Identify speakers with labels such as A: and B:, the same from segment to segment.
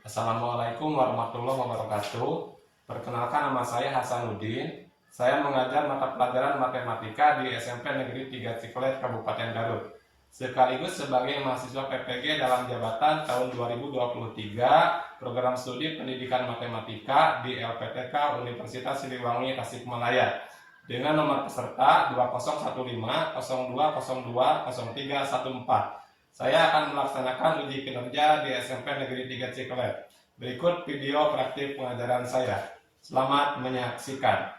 A: Assalamualaikum warahmatullahi wabarakatuh. Perkenalkan, nama saya Hasanuddin. Saya mengajar mata pelajaran matematika di SMP Negeri 3 Ciklet, Kabupaten Garut. Sekaligus sebagai mahasiswa PPG dalam jabatan tahun 2023 Program Studi Pendidikan Matematika di LPTK Universitas Siliwangi Tasikmalaya dengan nomor peserta 2015-0202-0314. Saya akan melaksanakan uji kinerja di SMP Negeri 3 Ciklet. Berikut video praktik pengajaran saya. Selamat menyaksikan.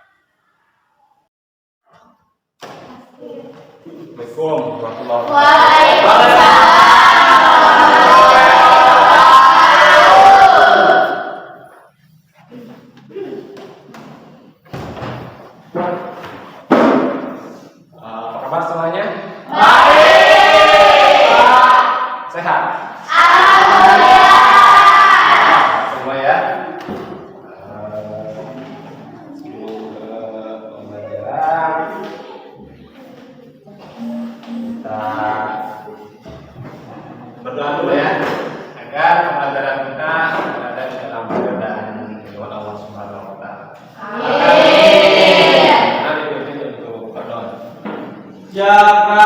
A: Assalamualaikum warahmatullahi wabarakatuh. Apa kabar semuanya? Sehat? Semua ya? Sebelum ke pembelajaran kita berdoa dulu ya, agar pembelajaran kita berada di dalam keadaan ridwan Allah Subhanahu wa Ta'ala. Amin. Nah, dipimpin untuk berdoa.
B: Jaga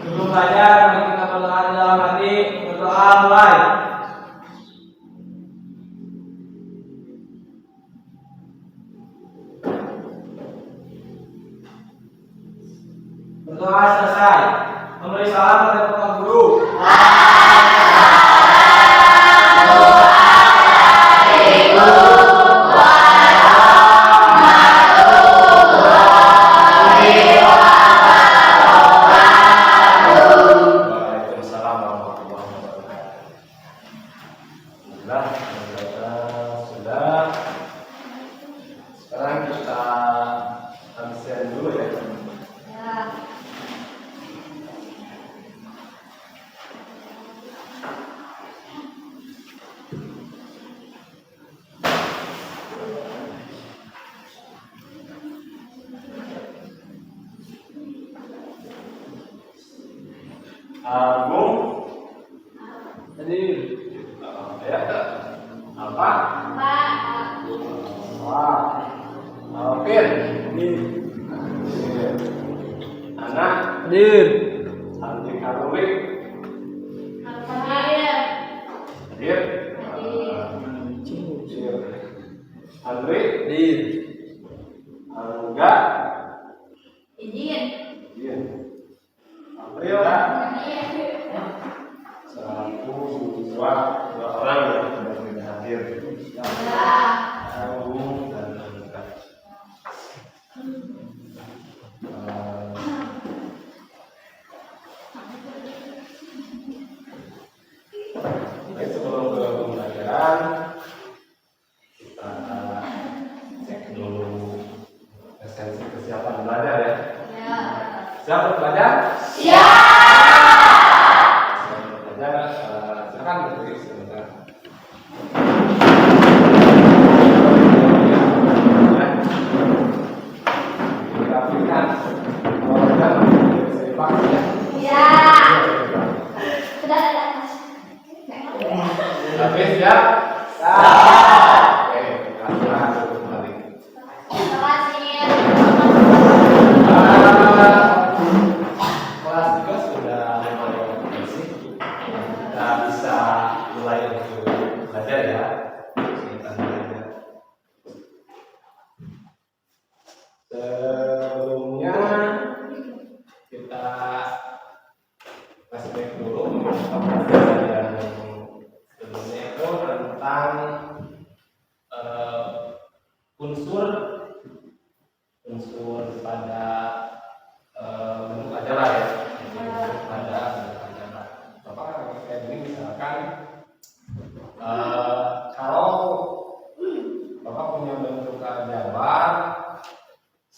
B: sebelum belajar, mari kita berdoa dalam hati. Berdoa mulai. Berdoa selesai. Memberi salam kepada Bapak Guru.
A: Waalaikumsalam warahmatullahi wabarakatuh. Sudah. Sekarang kita absen dulu ya. Agung,
B: Hadir.
A: ya, apa? Wah, Alvin, Anak,
B: Hadir.
A: Antik Aruri, hadir, Andri,
B: Hadir.
A: Angga,
C: Izin.
A: April, dua orang yang sudah hadir. Agung dan Angga. Baik, sebelum ke pembelajaran kita cek dulu esensi kesiapan belajar ya. Siap untuk belajar? Siap untuk belajar. Silakan berdiri sebentar. Dirapikan. Kalau belajar bisa dipakai ya. Tapi siap? Oke, kita silakan duduk kembali. Kelas 3 sudah mulai berisi. Kita bisa mulai untuk belajar ya. Kita belajar. Sebelumnya kita flashback dulu pembelajaran yang sebelumnya itu tentang unsur pada bentuk ajaran ya. Pada bentuk ajaran. Bapak kayak gini misalkan kalau Bapak punya bentuk ajaran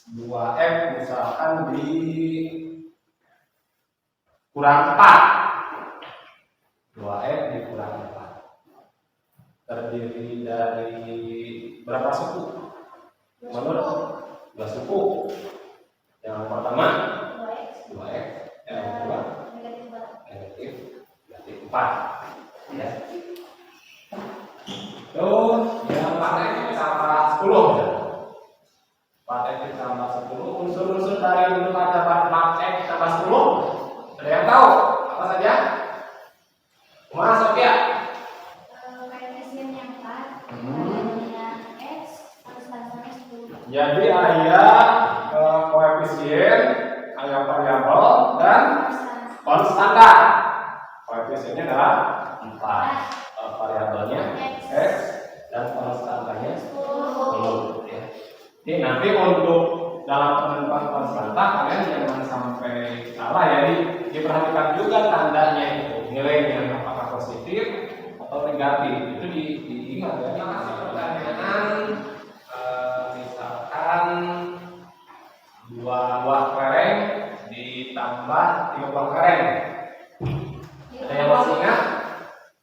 A: 2F misalkan di kurang 4. 2F dikurang 4 terdiri dari berapa suku? Menurut 2 suku. Yang pertama 2X, yang kedua negatif 4 ya. Paten ditambah 10 ya. Paten ditambah 10. Unsur-unsur dari bentuk ada paten ditambah 10. Ada yang tahu apa saja? Mas Sofia.
C: Koefisien yang 4, variabelnya X, konstantanya 10.
A: Jadi ada koefisien, ada variabel dan konstanta. Koefisiennya adalah 4. Variabelnya X dan konstantanya 10 ya. Jadi nanti untuk dalam penentuan konstanta kalian jangan sampai salah ya. Jadi diperhatikan juga tandanya itu, nilainya apakah positif atau negatif. Itu diingat ya. Kasih pertanyaan misalkan 2 buah kelereng ditambah 3 buah kelereng. Ada yang masih ingat?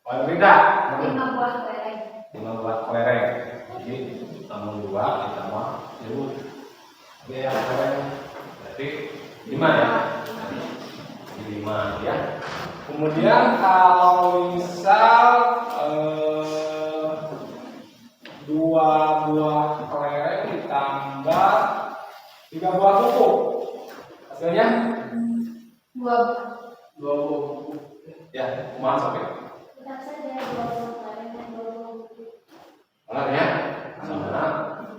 A: Oh, tidak.
C: 5 buah kelereng.
A: 5 buah kelereng. Jadi tambah 2 ditambah 10. Dia yang kelereng berarti 5 ya. 5 ya. Kemudian kalau misal 2 buah kelereng ditambah 3 buah kuku. Hasilnya
C: 2 buah.
A: 2 buah kuku. Ya, masuk ya.
C: Tetap saja 2 buah kelereng dan 2 buah kuku.
A: Benar ya? Sama.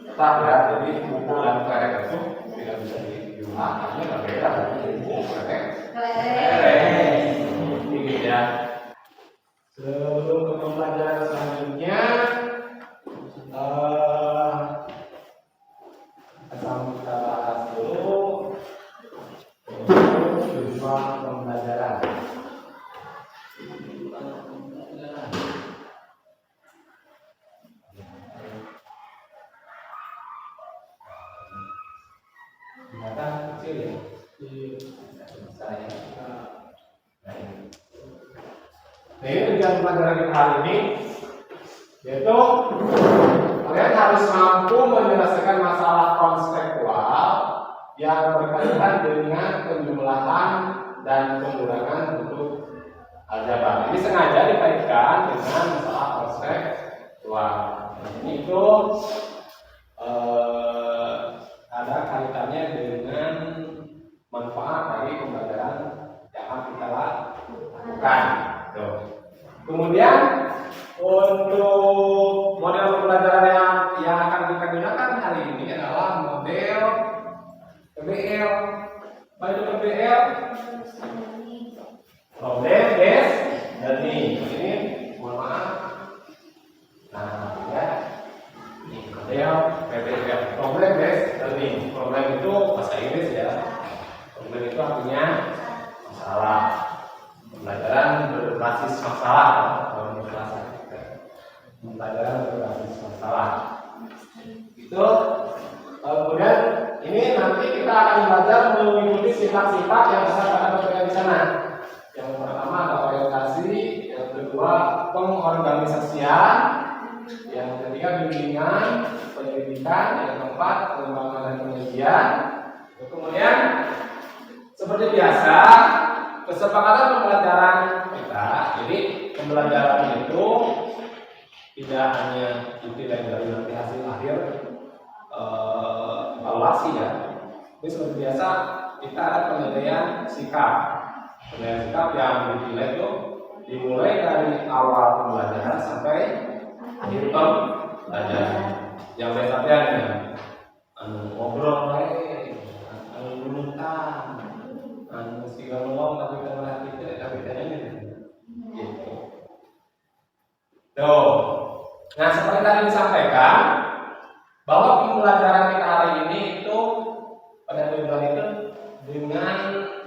A: Tetap ya. Jadi kuku dan kelereng itu tidak bisa diubah. Hanya berbeda dari kuku kelereng.
C: Kelereng.
A: Ini ya. Sebelum ke pembelajaran selanjutnya, kita bahas dulu tujuan pembelajaran. Kelihatan kecil ya? Saya. Nah, ini tujuan pelajaran kita hari ini, yaitu kalian harus mampu menyelesaikan masalah konseptual yang berkaitan dengan penjumlahan dan pengurangan bentuk aljabar. Ini sengaja dikaitkan dengan masalah konseptual. Ini itu ada kaitannya dengan manfaat dari pembelajaran yang akan kita lakukan. Tuh. Kemudian untuk model pembelajaran yang akan kita gunakan hari ini adalah model PBL. Apa itu PBL? Problem based learning. Ini mohon maaf. Nah, ya. Ini model PBL. Problem based learning. Problem itu bahasa Inggris ya. Problem itu artinya masalah. Pembelajaran berbasis masalah. Pembelajaran berbasis masalah. Itu. Kemudian ini nanti kita akan belajar mengikuti sifat-sifat yang bisa kita dapatkan di sana. Yang pertama ada orientasi, yang kedua pengorganisasian, yang ketiga bimbingan, pendidikan, yang keempat pengembangan dan penelitian. Kemudian seperti biasa kesepakatan pembelajaran kita. Jadi pembelajaran itu tidak hanya dinilai dari nanti hasil akhir evaluasi ya. Ini seperti biasa kita ada penilaian sikap. Penilaian sikap yang dinilai itu dimulai dari awal pembelajaran sampai akhir pembelajaran. Yang biasanya ngobrol menuntang, segala ngomong tapi kan hati tidak bedanya gitu. Tuh. Nah, seperti tadi disampaikan bahwa pembelajaran kita hari ini itu pada tujuan itu dengan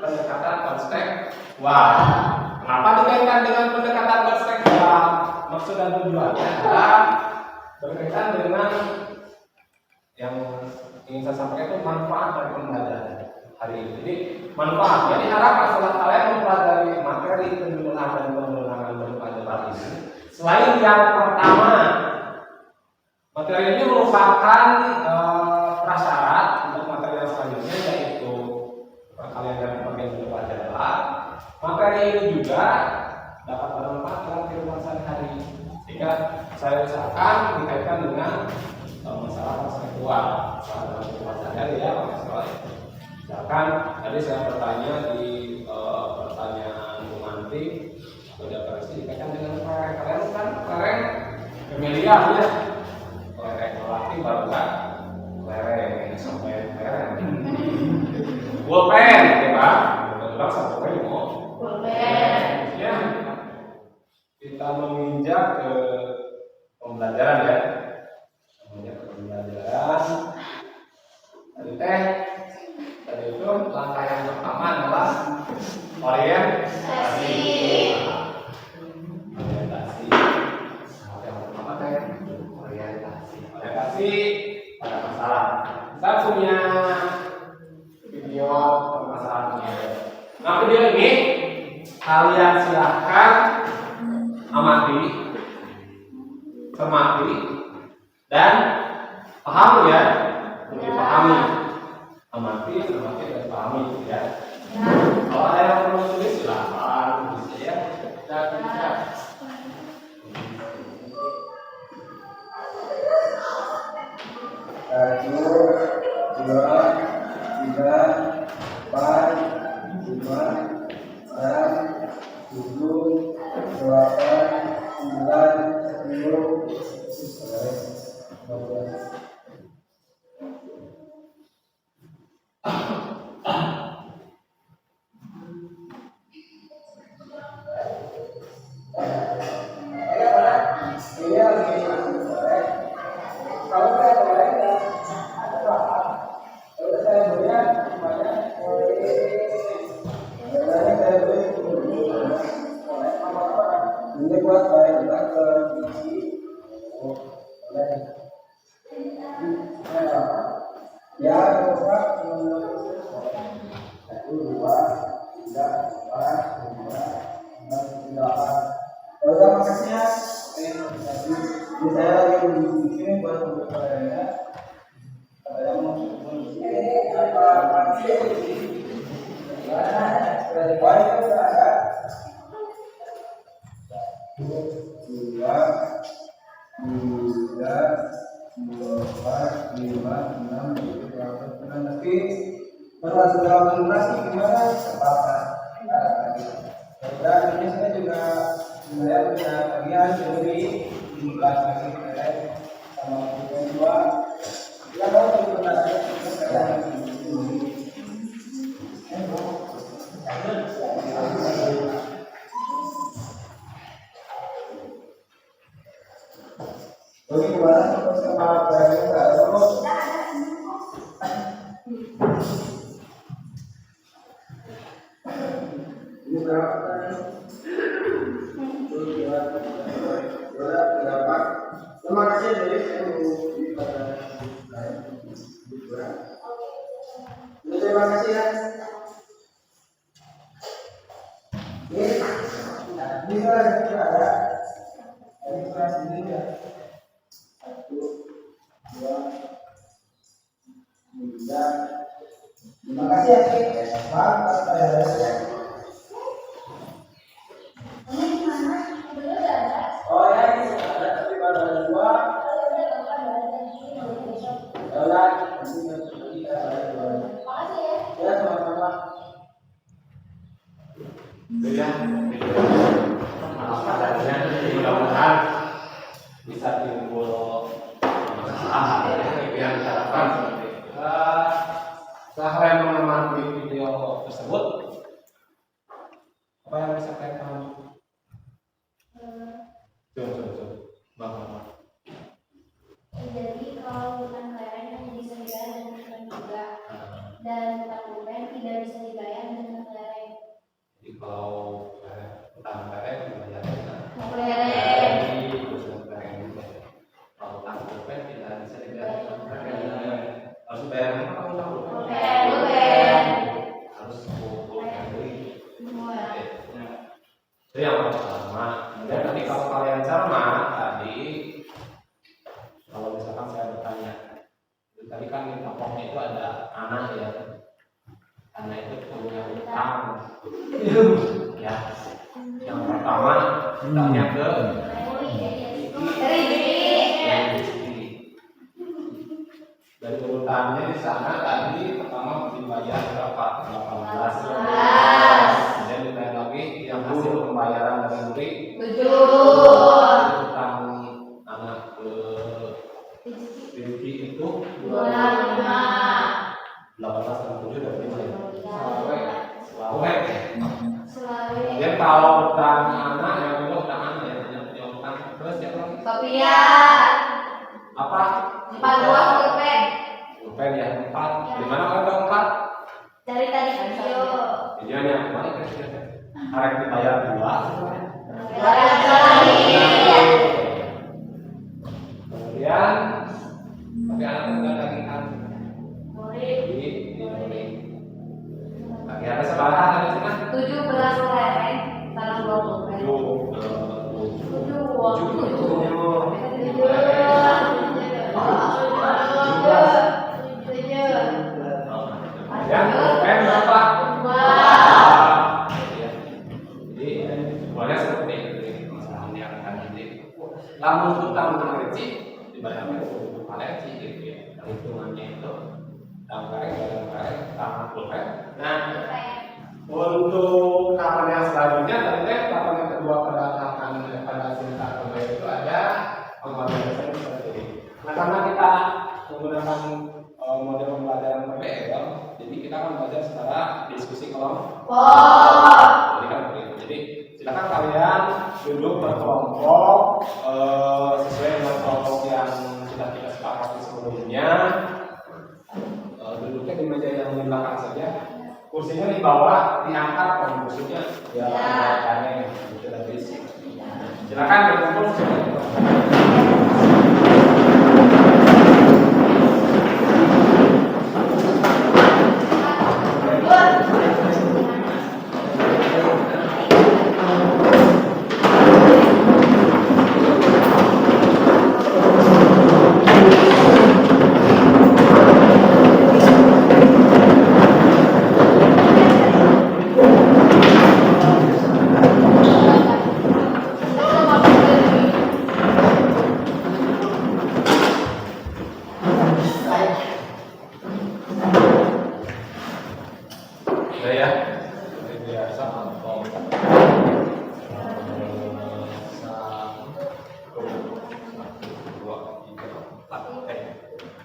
A: pendekatan konseptual. Kenapa dikaitkan dengan pendekatan konseptual? Maksud dan tujuannya adalah berkaitan dengan yang ingin saya sampaikan itu manfaat dari pembelajaran hari ini. Jadi manfaat. Jadi harapan setelah kalian mempelajari materi penjumlahan dan pengulangan bentuk aljabar ini, selain yang pertama, materi ini merupakan prasyarat untuk materi yang selanjutnya, yaitu kalian dapat bagian bentuk aljabar. Materi ini juga dapat bermanfaat dalam kehidupan sehari-hari. Jika saya usahakan dikaitkan dengan masalah seksual, masalah sehari-hari ya, masalah. Misalkan tadi saya bertanya di pertanyaan Bu Manti, sudah pasti dikaitkan dengan kelereng kan kelereng familiar ya, kelereng lelaki baru kan kelereng sampai kelereng. Pulpen, ya Pak, betul sampai mau.
C: Pulpen.
A: Ya, kita menginjak ke pembelajaran ya, menginjak ke pembelajaran. Tadi itu langkah yang pertama adalah orientasi. Orientasi. Yang pertama orientasi pada masalah. Saya punya video permasalahannya. Nah, video ini kalian silahkan amati, cermati, dan pahami ya. Dipahami, amati, dan pahami ya. Kalau ada yang perlu tulis silahkan tulis ya.
B: Satu, dua, tiga, empat, lima, enam, tujuh, delapan, sembilan, sepuluh, 12. Ini buat saya ke isi ya, Bapak. 1, 2, 3, 4, 5, 6, 8. Udah, makasih ya. Ini saya lagi bikin buat pembelajarannya. Saya mau apa sih? Dari baik itu ada 2, 3, 4, 5, 6, 7, 8, 9. Tapi setelah sudah lunasi gimana? Sepakat. Dan ini saya juga sebenarnya punya bagian dari jumlah lagi sama kedua. Ya kalau sebenarnya bagaimana sama bayarnya terus? Ini berapa? Berapa? Terima kasih dari terima kasih ya. Ini bisa ada. Ini kelas ini ya. 1, 2, 3. Terima kasih ya. Maaf saya. Oh ya, ini sudah ada tapi baru ada 2. Ya, sama-sama.
A: Ya, mudah-mudahan bisa timbul masalah yang diharapkan seperti itu. Setelah kalian mengamati video tersebut, apa yang bisa kalian pahami? Coba, Bang.
C: Jadi kalau hutan kelereng hanya bisa dibayar dengan kelereng juga, dan hutan pulpen tidak bisa dibayar dengan kelereng.
A: Jadi kalau hutan kelereng dibayar dengan
C: Kelereng.
A: kalau hutan pulpen tidak bisa dibayar dengan kelereng. Harus bayar apa kalau hutan pulpen?
C: Pulpen.
A: Harus pulpen beli.
C: Semua.
A: Itu yang pertama. Dan tadi kalau kalian cermat tadi, kalau misalkan saya bertanya, tadi kan di kampungnya itu ada anak ya, anak itu punya hutang. Ya, yang pertama hutangnya ke urutannya di sana tadi pertama dibayar berapa? 18. Kemudian ditanya lagi yang hasil pembayaran dari Nuri
C: 7.
A: utang anak Rizky itu
C: 25.
A: 18 dan 7 dari 5 ya. Selawe.
C: Selawe.
A: Kemudian kalau utang anak yang itu utang anak yang utang terus siapa lagi?
C: Sophia.
A: Apa?
C: 4 buah pulpen.
A: Pulpen ya 4. Di mana kalau ada 4?
C: Dari tadi video.
A: Videonya mana kira-kira? Harus dibayar 2. Kemudian tapi anak tinggal lagi kan di Nuri. Lagi ada sebarang ada di sana?
C: 17 lereng tanah 2 pulpen. 7.
A: Kemudian pulpen berapa? 2. Jadi boleh seperti itu masalahnya akan jadi lamun utang kecil dibayarkan pada kecil gitu ya. Hitungannya itu tambah pulpen. Nah, untuk tahapan yang selanjutnya tadi tahapan yang kedua pada cinta pembayar itu ada pembayaran seperti ini. Nah, karena kita menggunakan model pembelajaran PBL, jadi kita akan belajar secara diskusi kelompok. Jadi kan begitu. Jadi silakan kalian duduk berkelompok sesuai dengan kelompok yang sudah kita sepakati sebelumnya. Duduknya di meja yang di belakang saja. Kursinya di bawah diangkat kalau kursinya ya belakangnya sudah diisi. Silakan berkumpul sesuai. Udah ya, seperti biasa atau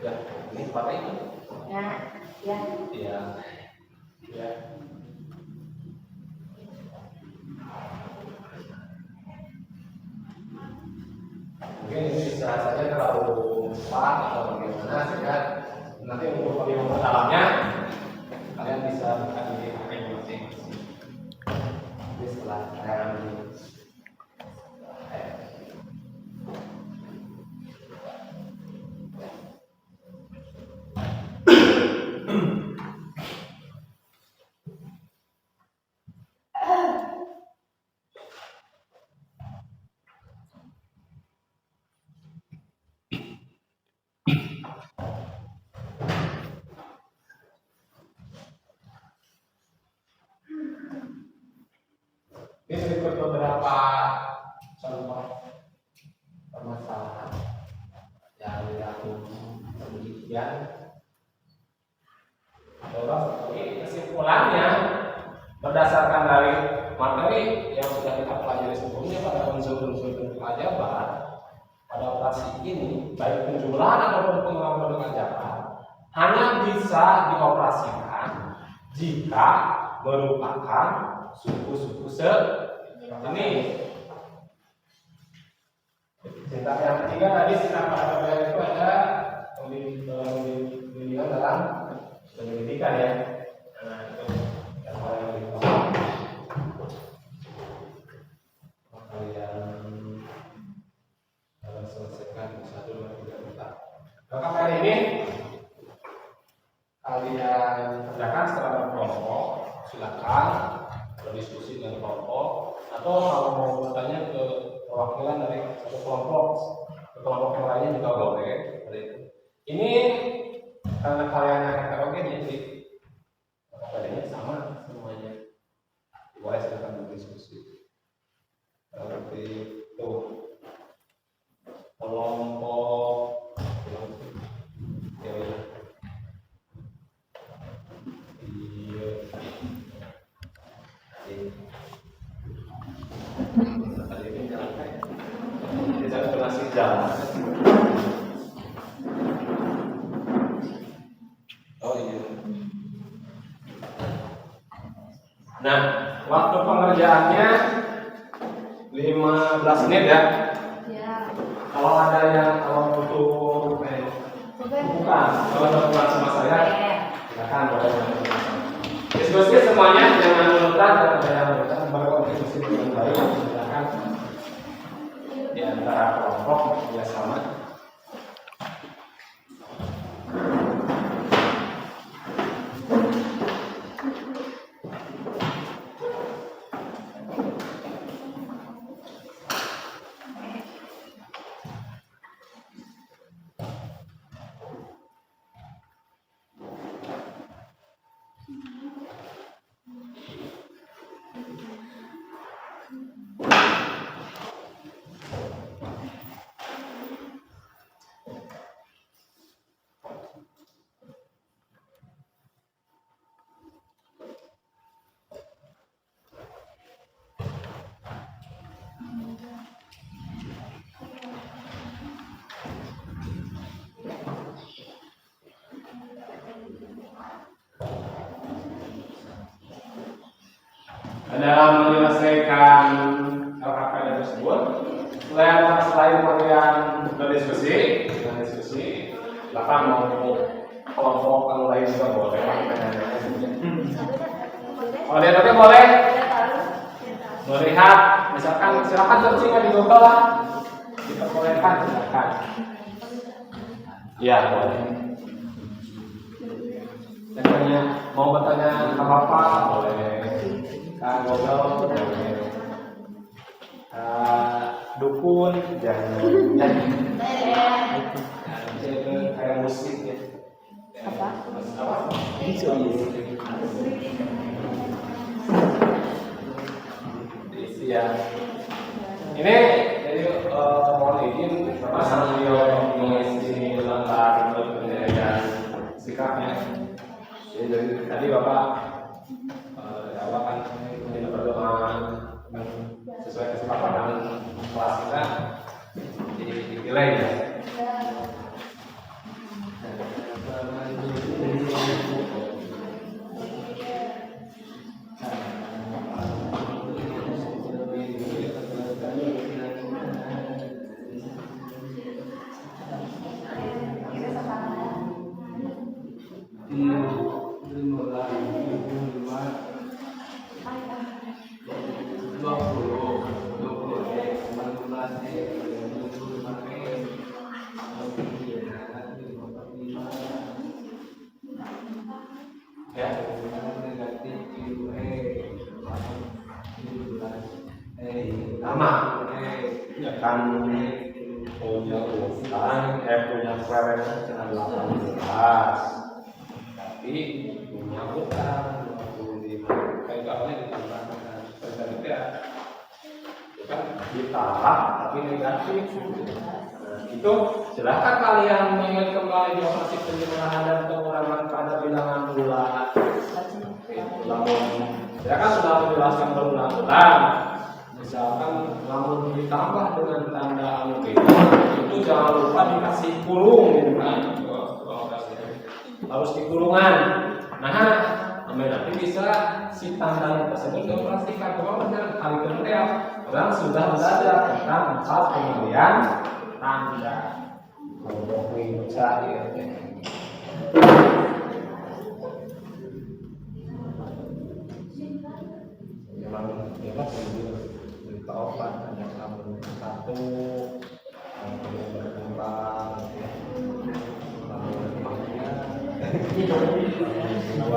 A: ya ini pakai itu
C: Ya.
A: ya ya mungkin ini bisa saja terlalu cepat atau bagaimana sehingga nanti untuk pemilihan dalamnya kalian bisa buka di HP masing-masing. Jadi setelah saya ambil ini sedikit beberapa contoh permasalahan yang dilakukan penelitian. Jadi kesimpulannya berdasarkan dari materi yang sudah kita pelajari sebelumnya pada unsur-unsur pelajaran pada operasi ini baik penjumlahan ataupun pengulangan dengan jarak hanya bisa dioperasikan jika merupakan suku-suku ini. Sintak yang ketiga tadi sintak pada pemilihan itu ada pemilihan dalam pendidikan ya. Nah itu yang paling utama. Kalian harus selesaikan 1, 2, 3, 4. Maka kali ini kalian kerjakan secara berkelompok. Silakan berdiskusi dengan kelompok atau kalau mau bertanya ke perwakilan dari satu kelompok ke kelompok yang lainnya juga boleh seperti itu. Ini karena kalian yang heterogen jadi materinya sama semuanya. Boleh silakan berdiskusi seperti itu. Kelompok ya, Jangan donasi jalan. Oh iya. Nah, waktu pengerjaannya 15 menit ya.
C: Ya.
A: Kalau ada yang butuh bukan, kalau bukan sama saya, silakan boleh. Diskusi semuanya jangan menentang, dan ada yang menentang berkontribusi dengan baik, silakan di antara kelompok ya sama. Dalam menyelesaikan LKPD tersebut, selain kalian berdiskusi, silakan mau kelompok yang lain juga boleh. Kalau dia boleh melihat, misalkan silakan searching di Google lah, diperbolehkan silakan. Iya boleh. Misalnya mau bertanya apa boleh. Google dukun jangan kayak musik ya. Apa? Ya. Ini jadi mohon izin Bapak sambil mengisi lembar penilaian sikapnya. Jadi tadi Bapak kan kita berdoa sesuai kesepakatan kelas kita dipilih ya. Kan punya utang, punya preferensi dengan 18, tapi punya utang 25. Kayak awalnya ditambahkan itu ya, kan ditambah tapi negatif. Itu silahkan kalian mengingat kembali di operasi penjumlahan dan pengurangan pada bilangan bulat. Ya kan sudah menjelaskan berulang-ulang. Misalkan lamun ditambah dengan tanda anu itu jangan lupa dikasih kurung gitu kan. Harus di kurungan. Nah, nanti bisa si tanda tersebut dioperasikan. Kalau benar kali kedua orang sudah belajar tentang 4 pemberian tanda. Ngomongin cair. Obat hanya namun 1 yang perlu berkembang, lalu berkembangnya 2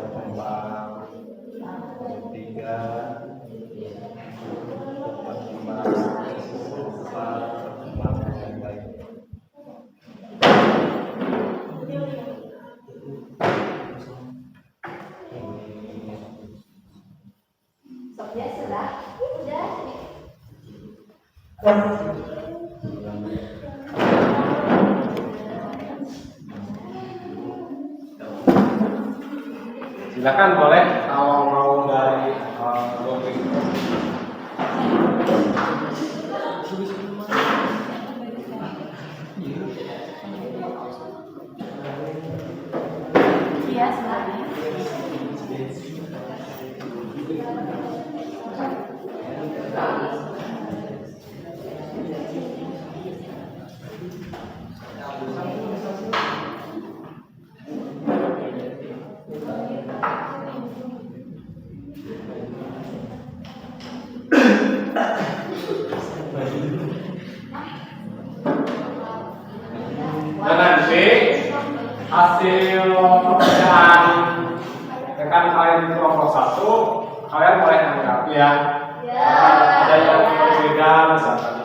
A: berkembang, 3 berkembang, 4 berkembang dengan baik.
C: Ya sudah.
A: Silakan boleh kalau mau dari Dan nanti hasil pekerjaan rekan kalian di kelompok 1 kalian boleh menanggapi ya. Ada yang berbeda misalkan.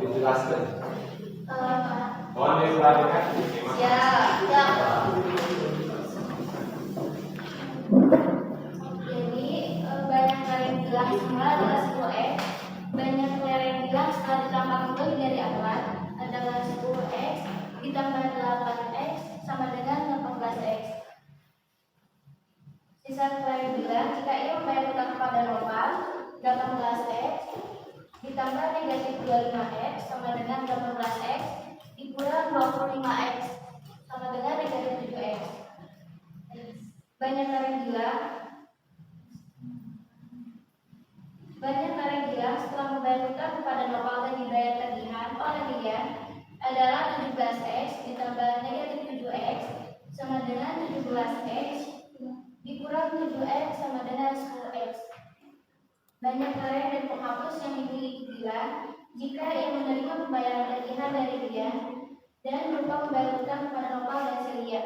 A: Dijelaskan. Mohon diperhatikan.
C: Ya, ya. Jadi banyak lereng bilang semula adalah 10x. Banyak lereng bilang setelah ditambah 10 dari akar adalah 10x ditambah 8x sama dengan 18x. Sisa lereng bilang jika ia membayar hutang kepada normal 18x ditambah negatif 25x sama dengan 18x dikurang 25x sama dengan negatif 7x. Banyak lereng bilang setelah membayar hutang kepada normal dan dibayar tagihan oleh dia adalah 17x ditambah negatif 7x sama dengan 17x dikurang 7x sama dengan 10x. Banyak lereng dan penghapus yang dimiliki bilang jika ia menerima pembayaran tagihan dari dia dan berupa membayar hutang kepada normal dan Celia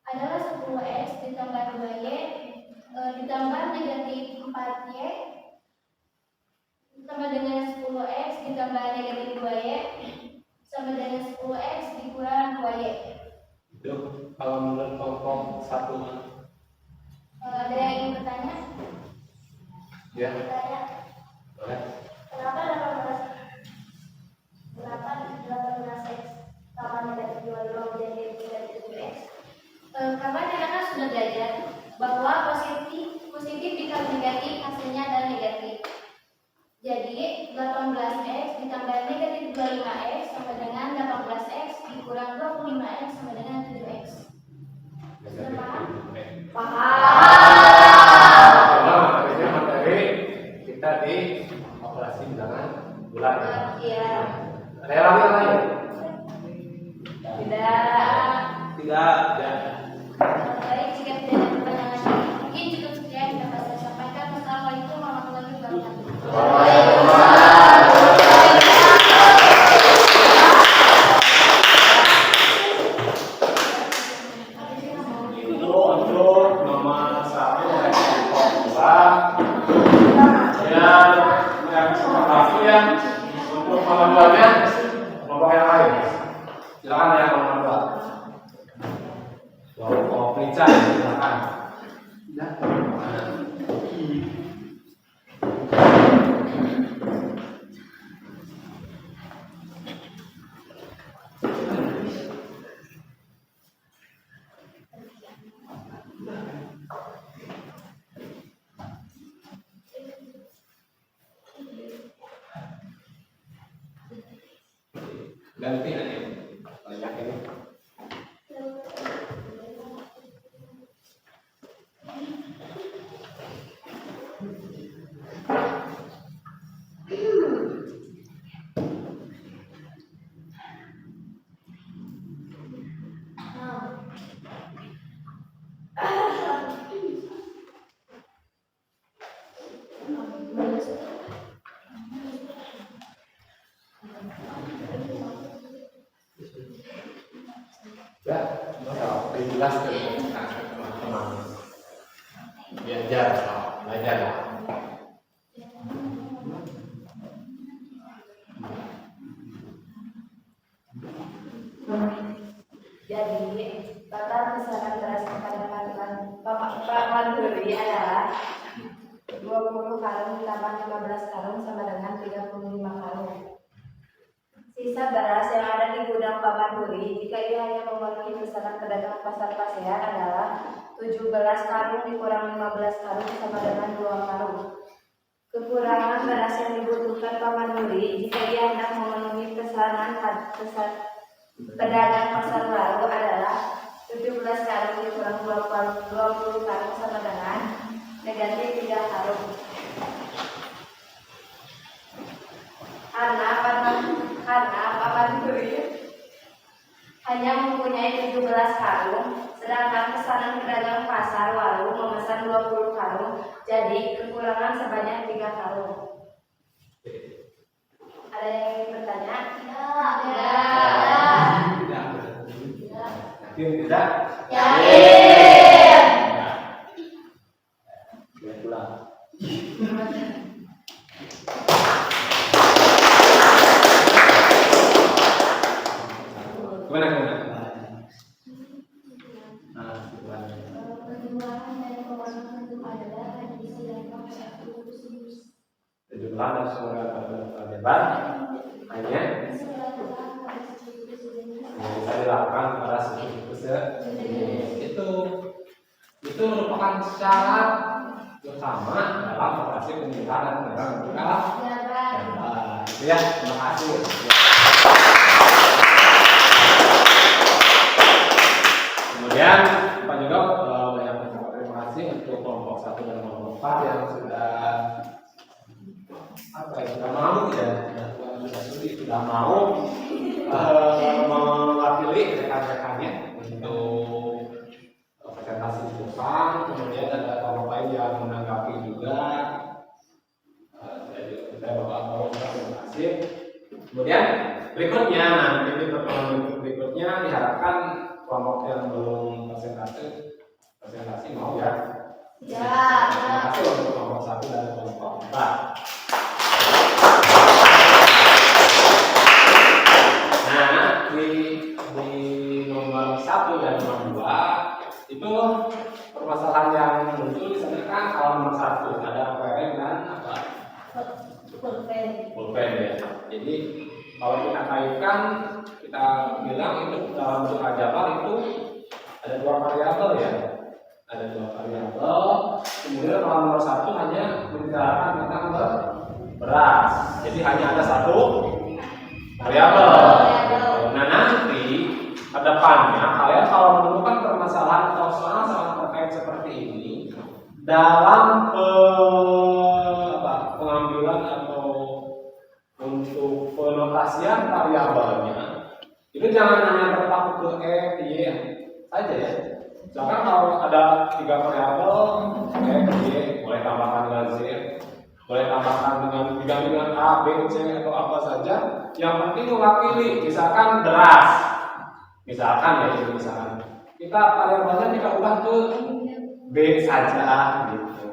C: adalah 10x ditambah 2y ditambah negatif 4y sama dengan 10x ditambah negatif 2y sama dengan 10x dikurang 2y.
A: Itu kalau menurut kelompok 1
C: Ada yang ingin bertanya?
A: ya.
C: Bertanya.
A: Boleh.
C: Kenapa 18x sama negatif 22 menjadi negatif 7x? Karena kita sudah belajar bahwa positif dikali negatif hasilnya adalah negatif. Jadi 18x ditambah negatif 25x sama dengan 18x dikurang 25x sama dengan 7x. Sudah paham?
A: Materi kita di operasi bilangan bulan.
C: Iya.
A: Ada yang lain?
C: Tidak.
A: Tidak.
C: Baik, jika tidak ada pertanyaan lagi, mungkin cukup sekian yang dapat saya sampaikan. Wassalamualaikum warahmatullahi wabarakatuh.
A: Itu untuk nomor 1 dan kelompok 2 yang satu ya. Untuk nomor 2-nya kelompok yang lain. Silakan ya nomor 2. Kelompok Richard silakan. Ya. Ganti aja. Banyak ini. Ya, dijelaskan teman-teman. Belajar, belajar.
D: Jadi, total besaran beras kepada Pak Mandiri adalah 20 karung ditambah 15 karung sama dengan 35 karung. Sisa beras yang ada di gudang Pak Mandiri jika ia hanya memenuhi pesanan pedagang pasar pasean adalah 17 karung dikurang 15 karung sama dengan 2 karung. Kekurangan beras yang dibutuhkan Pak Mandiri jika ia hendak memenuhi pesanan pedagang pasar baru adalah 17 karung dikurang 20 karung sama dengan negatif 3 karung. Karena Paman Duri hanya mempunyai 17 karung, sedangkan pesanan pedagang pasar warung memesan 20 karung, jadi kekurangan sebanyak 3 karung. Ada yang ingin bertanya?
A: Yakin tidak?
C: Yakin.
A: Ya pulang. Gimana?
C: Penjualan dan pewarnaan itu adalah tradisi dan konsep khusus.
A: Jumlah dan semua perdebat hanya bisa dilakukan pada susu itu merupakan syarat utama dalam operasi pemerintahan dan negara negara. Itu ya, terima kasih. Kemudian Pak juga banyak terima kasih untuk kelompok 1 dan kelompok 4 yang sudah sudah mau sudah mau mewakili rekan-rekannya untuk presentasi di depan. Kemudian ada kelompok lain yang menanggapi juga. Saya bawa terima kasih. Kemudian berikutnya nanti di pertemuan berikutnya diharapkan kelompok yang belum presentasi mau ya. Terima kasih untuk kelompok 1 dan kelompok 4. Nah, di nomor 1 dan nomor 2 itu permasalahan yang muncul di sana kan kalau nomor 1 ada kelereng dan apa? Pulpen ya. Jadi kalau kita kaitkan, kita bilang itu dalam bentuk aljabar itu ada 2 variabel ya. Ada 2 variabel. Kemudian kalau nomor 1 hanya membicarakan tentang beras. Jadi hanya ada 1 variabel. Nah nanti ke depannya kalian kalau menemukan permasalahan atau soal-soal terkait seperti ini dalam pengambilan atau untuk penotasian variabelnya itu jangan hanya terpaku ke X, Y saja ya. Misalkan kalau ada 3 variabel X, Y boleh tambahkan dengan Z, boleh tambahkan dengan A, B, C atau apa saja. Yang penting mewakili, misalkan beras, misalkan kita variabelnya kita ubah ke B saja gitu.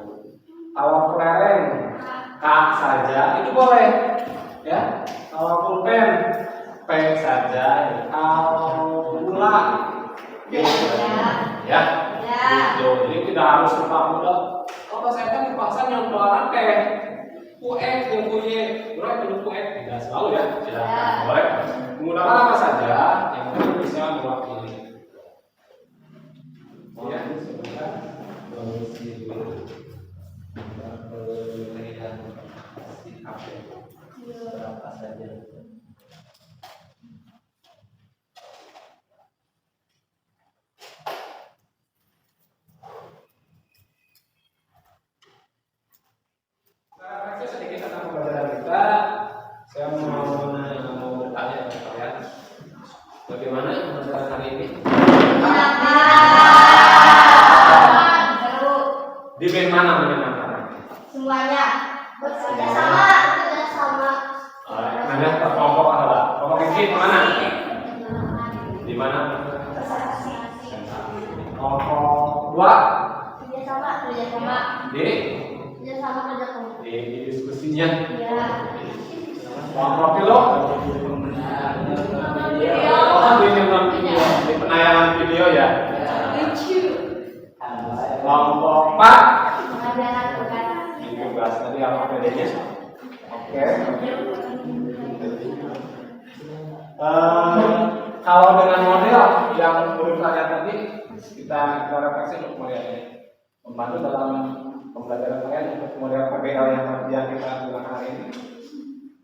A: Kalau kelereng K saja itu boleh ya. Kalau pulpen P saja. Kalau gula G ya. Gitu. Jadi tidak harus terpaku. Kalau saya kan dipaksa nyontohan teh QX dan QY, boleh dulu QX tidak selalu ya, silakan boleh. Menggunakan apa saja yang penting bisa mewakili. Ya, sebentar. Solusi pemilihan sikap berapa saja. Sedikit tentang pembelajaran kita, saya mau bertanya kepada kalian, bagaimana pembelajaran hari ini? Di band mana menyenangkan?
C: Semuanya bekerja sama.
A: Ada kelompok adalah kelompok ini mana? Di mana? Kelompok 2?
C: Kerja sama.
A: Di diskusinya.
C: Ya.
A: Kelompok kilo? Di penayangan video ya. Kelompok 4?
C: Pengajaran tugas.
A: Tugas tadi apa bedanya? Oke. Kalau dengan model yang menurut saya tadi kita refleksi untuk modelnya membantu dalam pembelajaran kalian untuk model PBL yang kita gunakan hari ini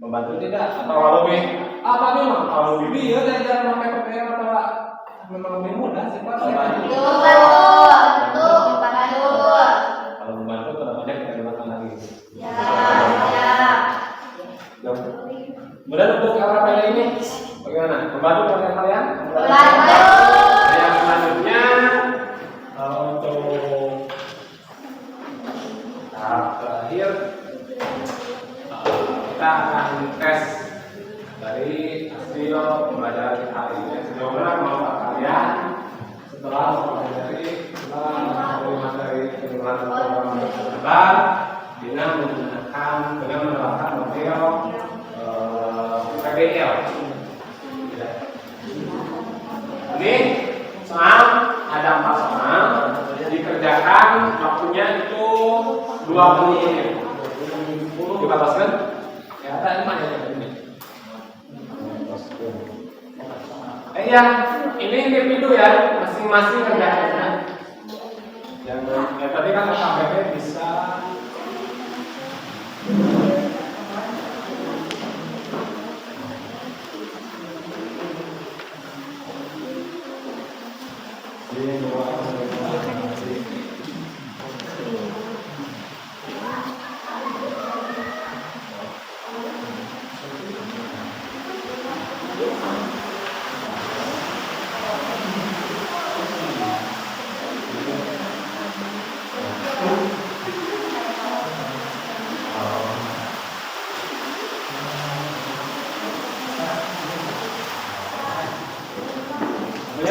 A: membantu tidak atau lebih apa nih kalau lebih ya saya jangan pakai PBL atau memang lebih mudah sih Pak. Kalau membantu kedepannya kita gunakan lagi. Kemudian untuk LKPD ini bagaimana? Membantu dengan kalian? Yang selanjutnya untuk tahap terakhir kita akan tes dari hasil pembelajaran hari ini. Sejauh mana kemampuan kalian setelah mempelajari materi penjualan program tersebar dengan menerapkan model PBL. Ini soal ada 4 soal dikerjakan waktunya itu 20 menit. Dibataskan? Ya ada ini. Iya, ini individu ya, masing-masing kerjanya. Yang tadi kan KBP bisa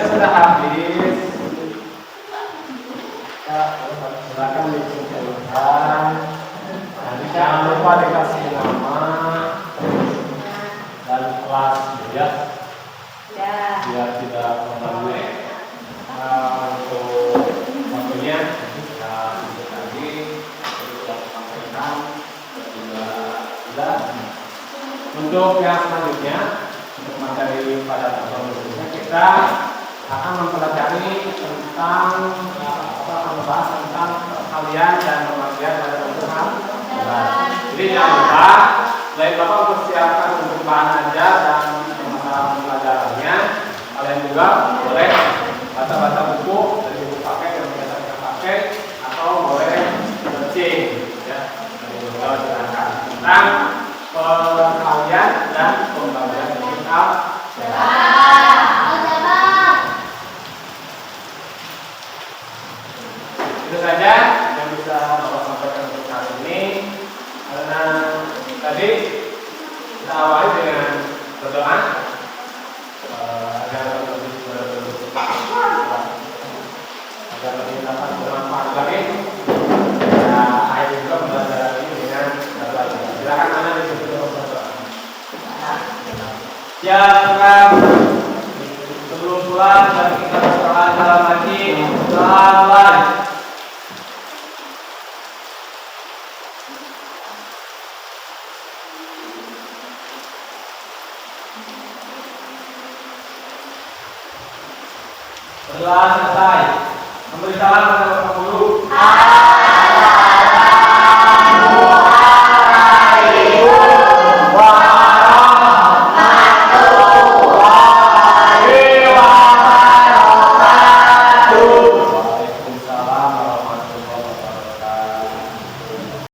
A: sudah habis. Ya, silakan dikumpulkan. Nanti jangan lupa dikasih nama dan kelas ya. Biar tidak mengganggu. Untuk waktunya kita lanjut lagi. Sudah sampaikan sudah. Untuk yang selanjutnya untuk materi pada tahun berikutnya kita akan mempelajari tentang membahas tentang kalian dan pembagian pada bentukan. Jadi jangan lupa selain Bapak mempersiapkan untuk bahan ajar dan masalah pembelajarannya, kalian juga boleh baca-baca buku dari buku paket yang biasa kita pakai atau boleh searching ya dari juga silakan tentang pengalian dan pembagian bentukan. Itu saja yang bisa Bapak sampaikan untuk kali ini. Karena tadi kita awali dengan berdoa agar lebih dapat bermanfaat lagi. Akhir juga pembelajaran ini dengan berdoa. Silakan Anda disitu berdoa. Ya Tuhan, sebelum pulang dan kita berdoa dalam hati, selamat. Berdoa selesai. Memberi salam kepada Bapak Guru.